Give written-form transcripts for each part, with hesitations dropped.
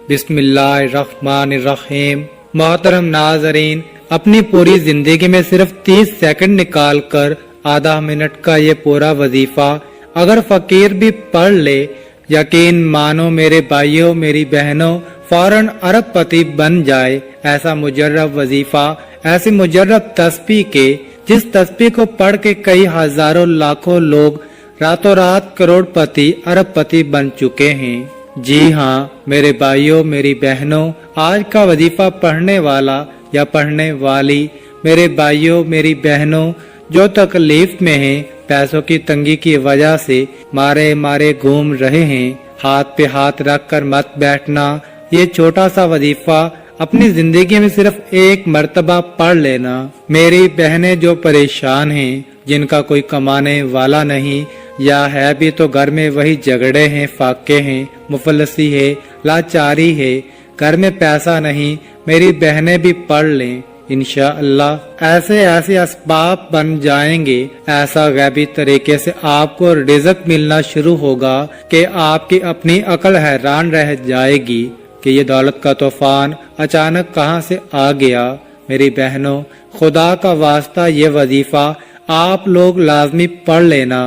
بسم اللہ الرحمن الرحیم۔ محترم ناظرین، اپنی پوری زندگی میں صرف 30 سیکنڈ نکال کر آدھا منٹ کا یہ پورا وظیفہ اگر فقیر بھی پڑھ لے، یقین مانو میرے بھائیوں میری بہنوں، فوراً ارب پتی بن جائے۔ ایسا مجرب وظیفہ، ایسی مجرب تسبیح کے جس تسبیح کو پڑھ کے کئی ہزاروں لاکھوں لوگ راتوں رات کروڑ پتی ارب پتی بن چکے ہیں۔ جی ہاں میرے بھائیوں میری بہنوں، آج کا وظیفہ پڑھنے والا یا پڑھنے والی میرے بھائیوں میری بہنوں جو تکلیف میں ہیں، پیسوں کی تنگی کی وجہ سے مارے گھوم رہے ہیں، ہاتھ پہ ہاتھ رکھ کر مت بیٹھنا۔ یہ چھوٹا سا وظیفہ اپنی زندگی میں صرف ایک مرتبہ پڑھ لینا۔ میری بہنیں جو پریشان ہیں، جن کا کوئی کمانے والا نہیں یا ہے بھی تو گھر میں وہی جھگڑے ہیں، فاقے ہیں، مفلسی ہے، لاچاری ہے، گھر میں پیسہ نہیں، میری بہنیں بھی پڑھ لیں۔ انشاءاللہ ایسے اسباب بن جائیں گے، ایسا غیبی طریقے سے آپ کو رزق ملنا شروع ہوگا کہ آپ کی اپنی عقل حیران رہ جائے گی کہ یہ دولت کا طوفان اچانک کہاں سے آ گیا۔ میری بہنوں، خدا کا واسطہ یہ وظیفہ آپ لوگ لازمی پڑھ لینا۔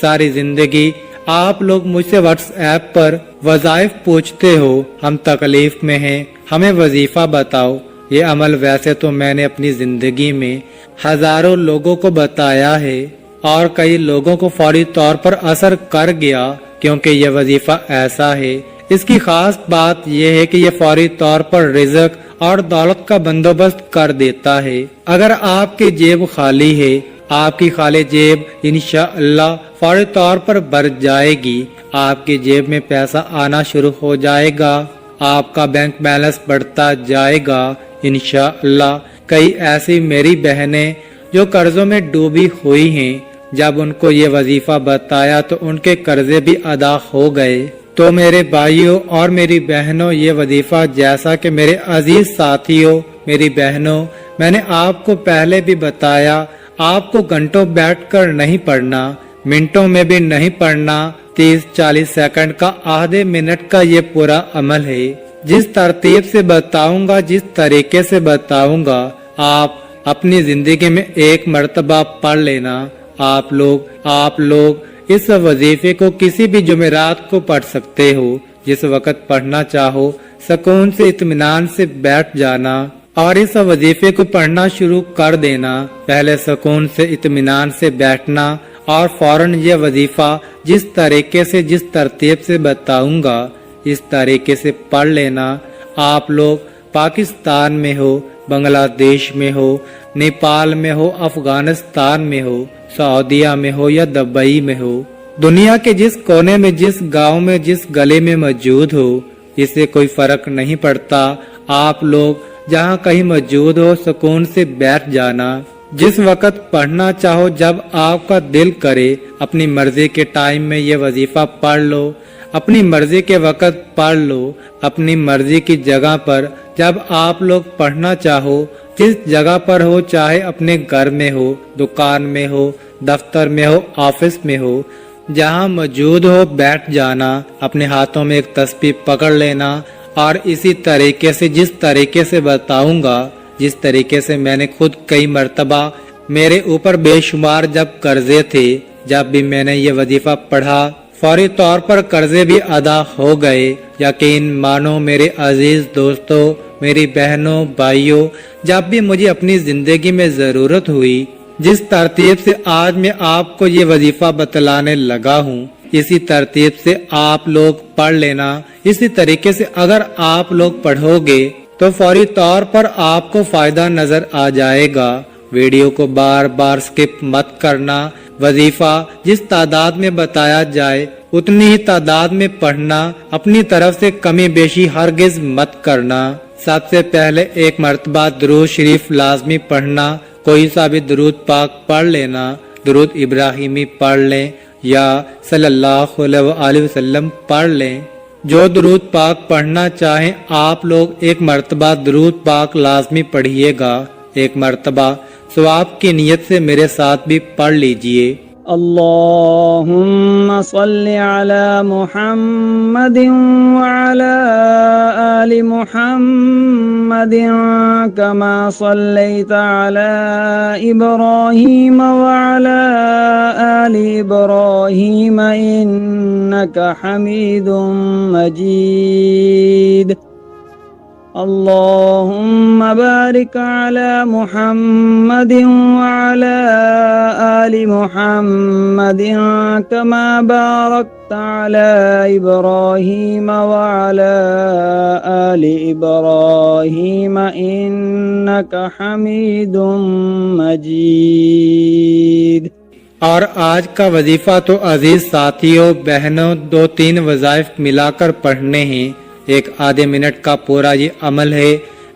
ساری زندگی آپ لوگ مجھ سے واٹس ایپ پر وظائف پوچھتے ہو، ہم تکلیف میں ہیں، ہمیں وظیفہ بتاؤ۔ یہ عمل ویسے تو میں نے اپنی زندگی میں ہزاروں لوگوں کو بتایا ہے اور کئی لوگوں کو فوری طور پر اثر کر گیا، کیونکہ یہ وظیفہ ایسا ہے، اس کی خاص بات یہ ہے کہ یہ فوری طور پر رزق اور دولت کا بندوبست کر دیتا ہے۔ اگر آپ کی جیب خالی ہے، آپ کی خالی جیب انشاءاللہ فوری طور پر بھر جائے گی، آپ کی جیب میں پیسہ آنا شروع ہو جائے گا، آپ کا بینک بیلنس بڑھتا جائے گا انشاءاللہ۔ کئی ایسی میری بہنیں جو قرضوں میں ڈوبی ہوئی ہیں، جب ان کو یہ وظیفہ بتایا تو ان کے قرضے بھی ادا ہو گئے۔ تو میرے بھائیوں اور میری بہنوں، یہ وظیفہ جیسا کہ میرے عزیز ساتھیوں میری بہنوں میں نے آپ کو پہلے بھی بتایا، آپ کو گھنٹوں بیٹھ کر نہیں پڑھنا، منٹوں میں بھی نہیں پڑھنا، 30-40 سیکنڈ کا، آدھے منٹ کا یہ پورا عمل ہے۔ جس ترتیب سے بتاؤں گا، جس طریقے سے بتاؤں گا، آپ اپنی زندگی میں ایک مرتبہ پڑھ لینا۔ آپ لوگ اس وظیفے کو کسی بھی جمعرات کو پڑھ سکتے ہو، جس وقت پڑھنا چاہو، سکون سے اطمینان سے بیٹھ جانا اور اس وظیفے کو پڑھنا شروع کر دینا۔ پہلے سکون سے اطمینان سے بیٹھنا اور فوراً یہ وظیفہ جس طریقے سے جس ترتیب سے بتاؤں گا اس طریقے سے پڑھ لینا۔ آپ لوگ پاکستان میں ہو، بنگلہ دیش میں ہو، نیپال میں ہو، افغانستان میں ہو، سعودیہ میں ہو یا دبئی میں ہو، دنیا کے جس کونے میں، جس گاؤں میں، جس گلے میں موجود ہو، اس سے کوئی فرق نہیں پڑتا۔ آپ لوگ جہاں کہیں موجود ہو، سکون سے بیٹھ جانا، جس وقت پڑھنا چاہو، جب آپ کا دل کرے، اپنی مرضی کے ٹائم میں یہ وظیفہ پڑھ لو، اپنی مرضی کے وقت پڑھ لو، اپنی مرضی کی جگہ پر جب آپ لوگ پڑھنا چاہو، جس جگہ پر ہو، چاہے اپنے گھر میں ہو، دکان میں ہو، دفتر میں ہو، آفس میں ہو، جہاں موجود ہو بیٹھ جانا، اپنے ہاتھوں میں ایک تسبیح پکڑ لینا اور اسی طریقے سے جس طریقے سے بتاؤں گا، جس طریقے سے میں نے خود کئی مرتبہ، میرے اوپر بے شمار جب قرضے تھے، جب بھی میں نے یہ وظیفہ پڑھا فوری طور پر قرضے بھی ادا ہو گئے۔ یقین مانو میرے عزیز دوستو، میری بہنوں، بھائیوں، جب بھی مجھے اپنی زندگی میں ضرورت ہوئی، جس ترتیب سے آج میں آپ کو یہ وظیفہ بتلانے لگا ہوں، اسی ترتیب سے آپ لوگ پڑھ لینا۔ اسی طریقے سے اگر آپ لوگ پڑھو گے تو فوری طور پر آپ کو فائدہ نظر آ جائے گا۔ ویڈیو کو بار بار سکپ مت کرنا۔ وظیفہ جس تعداد میں بتایا جائے اتنی ہی تعداد میں پڑھنا، اپنی طرف سے کمی بیشی ہرگز مت کرنا۔ سب سے پہلے ایک مرتبہ درود شریف لازمی پڑھنا، کوئی سا بھی درود پاک پڑھ لینا، درود ابراہیمی پڑھ لیں یا صلی اللہ علیہ وسلم پڑھ لیں۔ جو درود پاک پڑھنا چاہیں آپ لوگ ایک مرتبہ درود پاک لازمی پڑھیے گا، ایک مرتبہ ثواب کی نیت سے میرے ساتھ بھی پڑھ لیجئے۔ اللهم صل على محمد وعلى آل محمد كما صليت على إبراهيم وعلى آل إبراهيم إنك حميد مجيد اللهم بارك على محمد وعلى آل محمد كما باركت على إبراهيم وعلى آل إبراهيم إنك حميد مجيد۔ اور آج کا وظیفہ تو عزیز ساتھیوں بہنوں 2-3 وظائف ملا کر پڑھنے ہیں۔ ایک آدھے منٹ کا پورا یہ عمل ہے،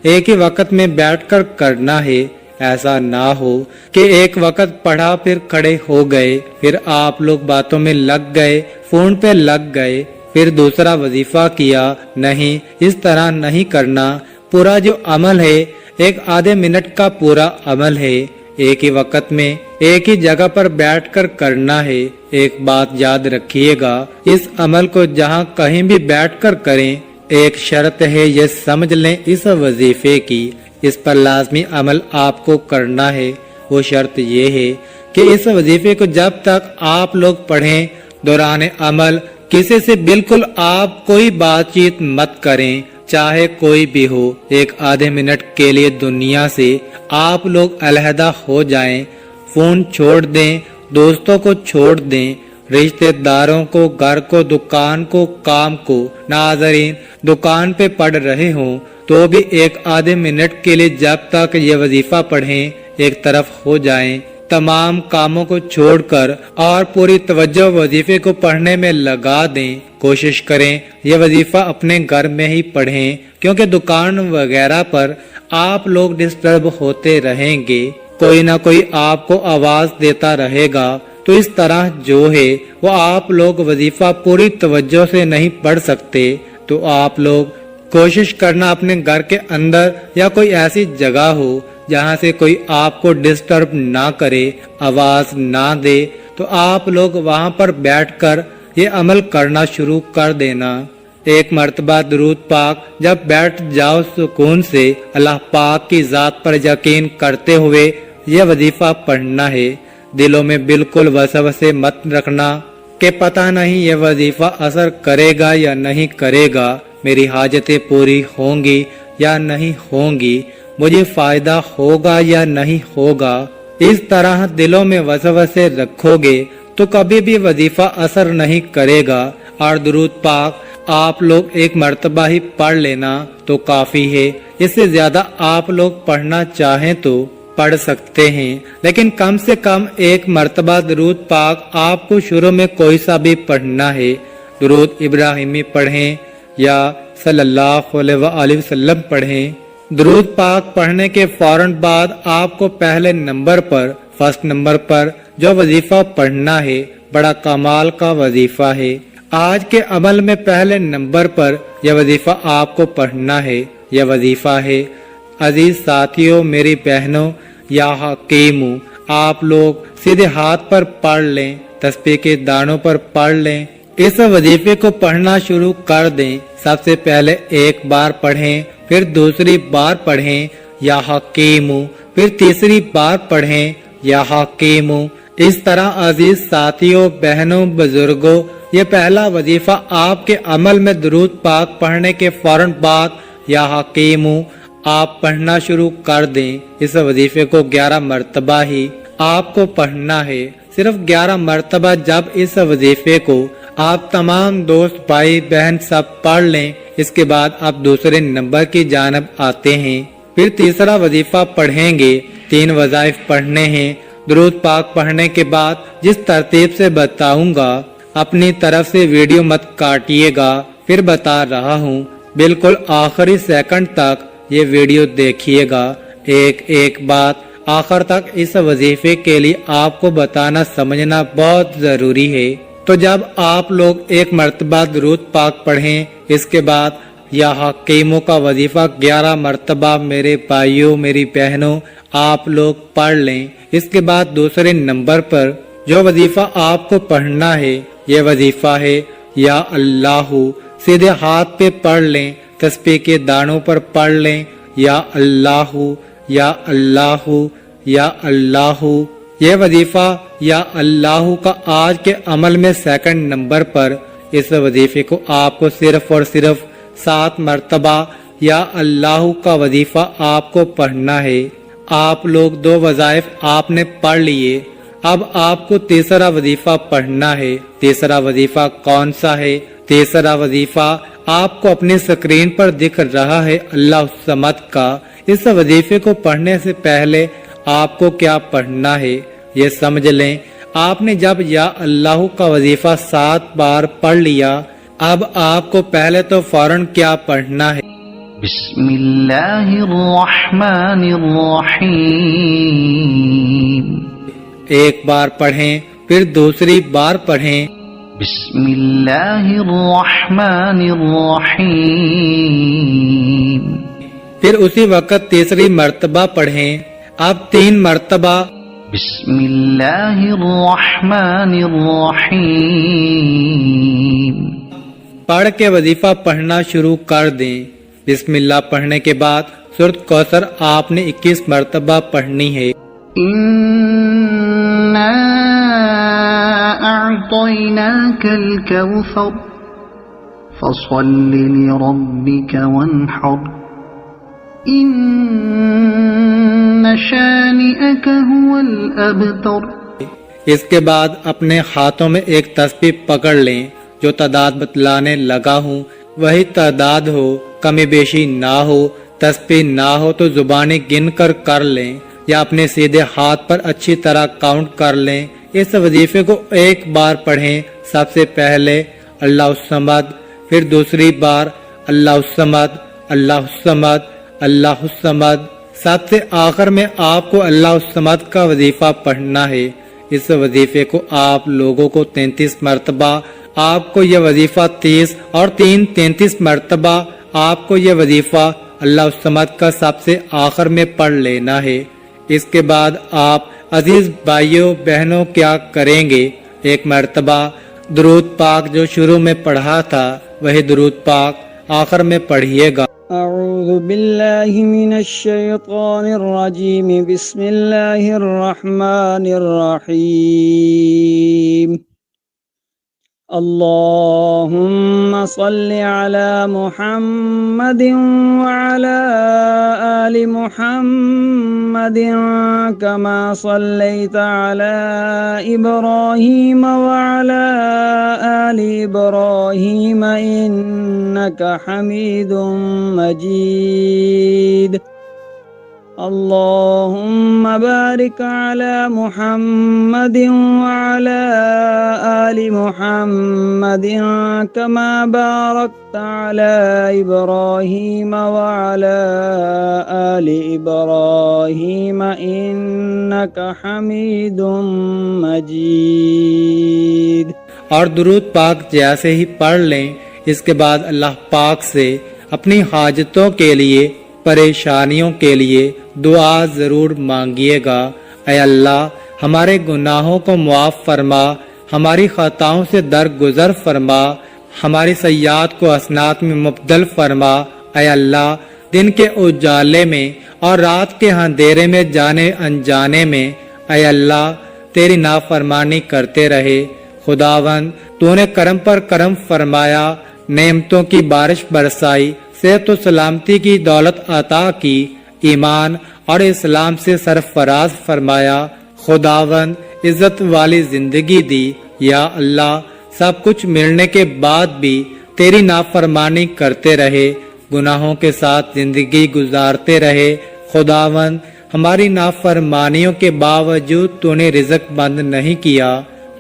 ایک ہی وقت میں بیٹھ کر کرنا ہے۔ ایسا نہ ہو کہ ایک وقت پڑھا پھر کھڑے ہو گئے، پھر آپ لوگ باتوں میں لگ گئے، فون پہ لگ گئے، پھر دوسرا وظیفہ کیا۔ نہیں، اس طرح نہیں کرنا۔ پورا جو عمل ہے ایک آدھے منٹ کا پورا عمل ہے، ایک ہی وقت میں ایک ہی جگہ پر بیٹھ کر کرنا ہے۔ ایک بات یاد رکھیے گا، اس عمل کو جہاں کہیں بھی بیٹھ کر کریں، ایک شرط ہے، یہ سمجھ لیں اس وظیفے کی، اس پر لازمی عمل آپ کو کرنا ہے۔ وہ شرط یہ ہے کہ اس وظیفے کو جب تک آپ لوگ پڑھیں، دوران عمل کسی سے بالکل آپ کوئی بات چیت مت کریں، چاہے کوئی بھی ہو۔ ایک آدھے منٹ کے لیے دنیا سے آپ لوگ علیحدہ ہو جائیں، فون چھوڑ دیں، دوستوں کو چھوڑ دیں، رشتہ داروں کو، گھر کو، دکان کو، کام کو۔ ناظرین، دکان پہ پڑھ رہے ہوں تو بھی ایک آدھے منٹ کے لیے جب تک یہ وظیفہ پڑھیں، ایک طرف ہو جائیں، تمام کاموں کو چھوڑ کر اور پوری توجہ وظیفے کو پڑھنے میں لگا دیں۔ کوشش کریں یہ وظیفہ اپنے گھر میں ہی پڑھیں، کیونکہ دکان وغیرہ پر آپ لوگ ڈسٹرب ہوتے رہیں گے، کوئی نہ کوئی آپ کو آواز دیتا رہے گا۔ تو اس طرح جو ہے وہ آپ لوگ وظیفہ پوری توجہ سے نہیں پڑھ سکتے، تو آپ لوگ کوشش کرنا اپنے گھر کے اندر یا کوئی ایسی جگہ ہو جہاں سے کوئی آپ کو ڈسٹرب نہ کرے، آواز نہ دے، تو آپ لوگ وہاں پر بیٹھ کر یہ عمل کرنا شروع کر دینا۔ ایک مرتبہ درود پاک جب بیٹھ جاؤ سکون سے، اللہ پاک کی ذات پر یقین کرتے ہوئے یہ وظیفہ پڑھنا ہے۔ دلوں میں بالکل وسوسے مت رکھنا کہ پتہ نہیں یہ وظیفہ اثر کرے گا یا نہیں کرے گا، میری حاجتیں پوری ہوں گی یا نہیں ہوں گی، مجھے فائدہ ہوگا یا نہیں ہوگا۔ اس طرح دلوں میں وسوسے رکھو گے تو کبھی بھی وظیفہ اثر نہیں کرے گا۔ اور درود پاک آپ لوگ ایک مرتبہ ہی پڑھ لینا تو کافی ہے، اس سے زیادہ آپ لوگ پڑھنا چاہیں تو پڑھ سکتے ہیں، لیکن کم سے کم ایک مرتبہ درود پاک آپ کو شروع میں کوئی سا بھی پڑھنا ہے۔ درود ابراہیمی پڑھیں یا صلی اللہ علیہ وآلہ وسلم پڑھیں۔ درود پاک پڑھنے کے فوراً بعد آپ کو پہلے نمبر پر، فرسٹ نمبر پر جو وظیفہ پڑھنا ہے، بڑا کمال کا وظیفہ ہے۔ آج کے عمل میں پہلے نمبر پر یہ وظیفہ آپ کو پڑھنا ہے۔ یہ وظیفہ ہے، عزیز ساتھیوں، میری بہنوں، یا حکیمو، آپ لوگ سیدھے ہاتھ پر پڑھ لیں، تسبیح کے دانوں پر پڑھ لیں، اس وظیفے کو پڑھنا شروع کر دیں۔ سب سے پہلے ایک بار پڑھیں، پھر دوسری بار پڑھیں یا حکیمو، پھر تیسری بار پڑھیں یا حکیمو۔ اس طرح عزیز ساتھیوں، بہنوں، بزرگوں، یہ پہلا وظیفہ آپ کے عمل میں درود پاک پڑھنے کے فوراً بعد یا حکیمو آپ پڑھنا شروع کر دیں۔ اس وظیفے کو 11 مرتبہ ہی آپ کو پڑھنا ہے، صرف 11 مرتبہ۔ جب اس وظیفے کو آپ تمام دوست بھائی بہن سب پڑھ لیں، اس کے بعد آپ دوسرے نمبر کی جانب آتے ہیں، پھر تیسرا وظیفہ پڑھیں گے۔ 3 وظائف پڑھنے ہیں۔ درود پاک پڑھنے کے بعد جس ترتیب سے بتاؤں گا، اپنی طرف سے ویڈیو مت کاٹیے گا، پھر بتا رہا ہوں، بالکل آخری سیکنڈ تک یہ ویڈیو دیکھیے گا۔ ایک ایک بات آخر تک اس وظیفے کے لیے آپ کو بتانا سمجھنا بہت ضروری ہے۔ تو جب آپ لوگ ایک مرتبہ درود پاک پڑھیں، اس کے بعد یا حکیموں کا وظیفہ 11 مرتبہ میرے بھائیوں میری بہنوں آپ لوگ پڑھ لیں۔ اس کے بعد دوسرے نمبر پر جو وظیفہ آپ کو پڑھنا ہے، یہ وظیفہ ہے یا اللہ، سیدھے ہاتھ پہ پڑھ لیں، تسبیح کے دانوں پر پڑھ لیں یا اللہ یا اللہ یا اللہ۔ یہ وظیفہ یا اللہ کا آج کے عمل میں سیکنڈ نمبر پر، اس وظیفے کو آپ کو صرف اور صرف 7 مرتبہ یا اللہ کا وظیفہ آپ کو پڑھنا ہے۔ آپ لوگ 2 وظائف آپ نے پڑھ لیے، اب آپ کو تیسرا وظیفہ پڑھنا ہے۔ تیسرا وظیفہ کون سا ہے؟ تیسرا وظیفہ آپ کو اپنی سکرین پر دکھ رہا ہے، اللہ الصمد کا۔ اس وظیفے کو پڑھنے سے پہلے آپ کو کیا پڑھنا ہے یہ سمجھ لیں۔ آپ نے جب یا اللہ کا وظیفہ 7 بار پڑھ لیا، اب آپ کو پہلے تو فوراً کیا پڑھنا ہے؟ بسم اللہ الرحمن الرحیم۔ ایک بار پڑھیں، پھر دوسری بار پڑھیں۔ بسم اللہ الرحمن الرحیم۔ پھر اسی وقت تیسری مرتبہ پڑھیں۔ اب 3 مرتبہ بسم اللہ الرحمن الرحیم۔ پڑھ کے وظیفہ پڑھنا شروع کر دیں۔ بسم اللہ پڑھنے کے بعد سورۃ کوثر آپ نے 21 مرتبہ پڑھنی ہے۔ اِنَّا أَعْطَيْنَاكَ الْكَوْثَرَ فَصَلِّ لِرَبِّكَ وَانْحَرْ إِنَّ شَانِئَكَ هُوَ الْأَبْتَرُ۔ اس کے بعد اپنے ہاتھوں میں ایک تسبیح پکڑ لیں، جو تعداد بتلانے لگا ہوں وہی تعداد ہو، کمی بیشی نہ ہو۔ تسبیح نہ ہو تو زبانیں گن کر لیں یا اپنے سیدھے ہاتھ پر اچھی طرح کاؤنٹ کر لیں۔ اس وظیفے کو ایک بار پڑھیں، سب سے پہلے اللہ الصمد، پھر دوسری بار اللہ الصمد، اللہ الصمد، اللہ الصمد، سب سے آخر میں آپ کو اللہ الصمد کا وظیفہ پڑھنا ہے۔ اس وظیفے کو آپ لوگوں کو 33 مرتبہ، آپ کو یہ وظیفہ 30 اور 3 33 مرتبہ آپ کو یہ وظیفہ اللہ الصمد کا سب سے آخر میں پڑھ لینا ہے۔ اس کے بعد آپ عزیز بھائیوں بہنوں کیا کریں گے؟ ایک مرتبہ درود پاک جو شروع میں پڑھا تھا وہی درود پاک آخر میں پڑھیے گا۔ اعوذ باللہ من الشیطان الرجیم، بسم اللہ الرحمن الرحیم۔ اللهم صل على محمد وعلى آل محمد كما صليت على إبراهيم وعلى آل إبراهيم إنك حميد مجيد۔ اللهم بارك على محمد وعلى آل محمد كما باركت على إبراهيم وعلى آل إبراهيم إنك حميد مجيد۔ اور درود پاک جیسے ہی پڑھ لیں، اس کے بعد اللہ پاک سے اپنی حاجتوں کے لیے، پریشانیوں کے لیے دعا ضرور مانگیے گا۔ اے اللہ ہمارے گناہوں کو معاف فرما، ہماری خطاؤں سے درگزر فرما، ہماری سیئات کو حسنات میں مبدل فرما۔ اے اللہ دن کے اجالے میں اور رات کے اندھیرے میں جانے انجانے میں اے اللہ تیری نافرمانی کرتے رہے۔ خداوند تو نے کرم پر کرم فرمایا، نعمتوں کی بارش برسائی، صحت و سلامتی کی دولت عطا کی، ایمان اور اسلام سے سرفراز فرمایا۔ خداوند عزت والی زندگی دی۔ یا اللہ سب کچھ ملنے کے بعد بھی تیری نافرمانی کرتے رہے، گناہوں کے ساتھ زندگی گزارتے رہے۔ خداوند ہماری نافرمانیوں کے باوجود تو نے رزق بند نہیں کیا۔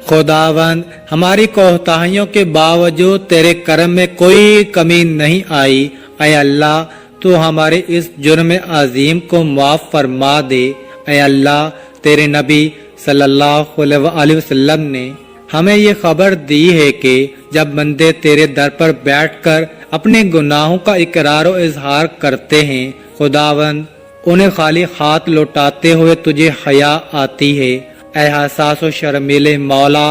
خداوند ہماری کوتاہیوں کے باوجود تیرے کرم میں کوئی کمی نہیں آئی۔ اے اللہ تو ہمارے اس جرم عظیم کو معاف فرما دے۔ اے اللہ تیرے نبی صلی اللہ علیہ وسلم نے ہمیں یہ خبر دی ہے کہ جب بندے تیرے در پر بیٹھ کر اپنے گناہوں کا اقرار و اظہار کرتے ہیں، خداوند انہیں خالی ہاتھ لوٹاتے ہوئے تجھے حیا آتی ہے۔ اے حساس و شرمیلے مولا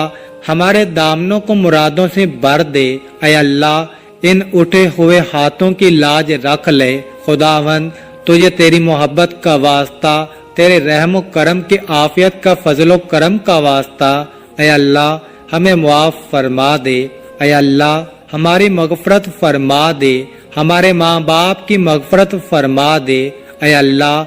ہمارے دامنوں کو مرادوں سے بھر دے۔ اے اللہ ان اٹھے ہوئے ہاتھوں کی لاج رکھ لے۔ خداوند تجھے تیری محبت کا واسطہ، تیرے رحم و کرم کی عافیت کا فضل و کرم کا واسطہ اے اللہ ہمیں معاف فرما دے۔ اے اللہ ہماری مغفرت فرما دے، ہمارے ماں باپ کی مغفرت فرما دے۔ اے اللہ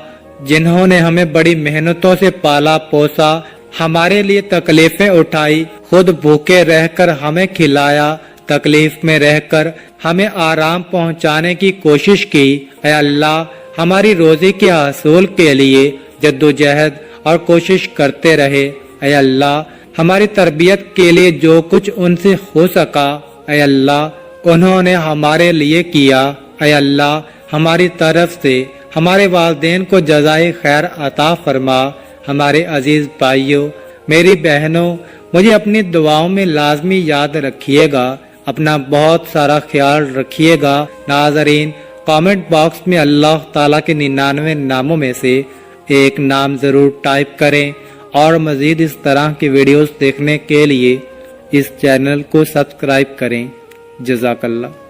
جنہوں نے ہمیں بڑی محنتوں سے پالا پوسا، ہمارے لیے تکلیفیں اٹھائی، خود بھوکے رہ کر ہمیں کھلایا، تکلیف میں رہ کر ہمیں آرام پہنچانے کی کوشش کی، اے اللہ ہماری روزی کے حصول کے لیے جدوجہد اور کوشش کرتے رہے۔ اے اللہ ہماری تربیت کے لیے جو کچھ ان سے ہو سکا اے اللہ انہوں نے ہمارے لیے کیا۔ اے اللہ ہماری طرف سے ہمارے والدین کو جزائے خیر عطا فرما۔ ہمارے عزیز بھائیوں، میری بہنوں، مجھے اپنی دعاؤں میں لازمی یاد رکھیے گا، اپنا بہت سارا خیال رکھیے گا۔ ناظرین کامنٹ باکس میں اللہ تعالیٰ کے 99 ناموں میں سے ایک نام ضرور ٹائپ کریں، اور مزید اس طرح کی ویڈیوز دیکھنے کے لیے اس چینل کو سبسکرائب کریں۔ جزاک اللہ۔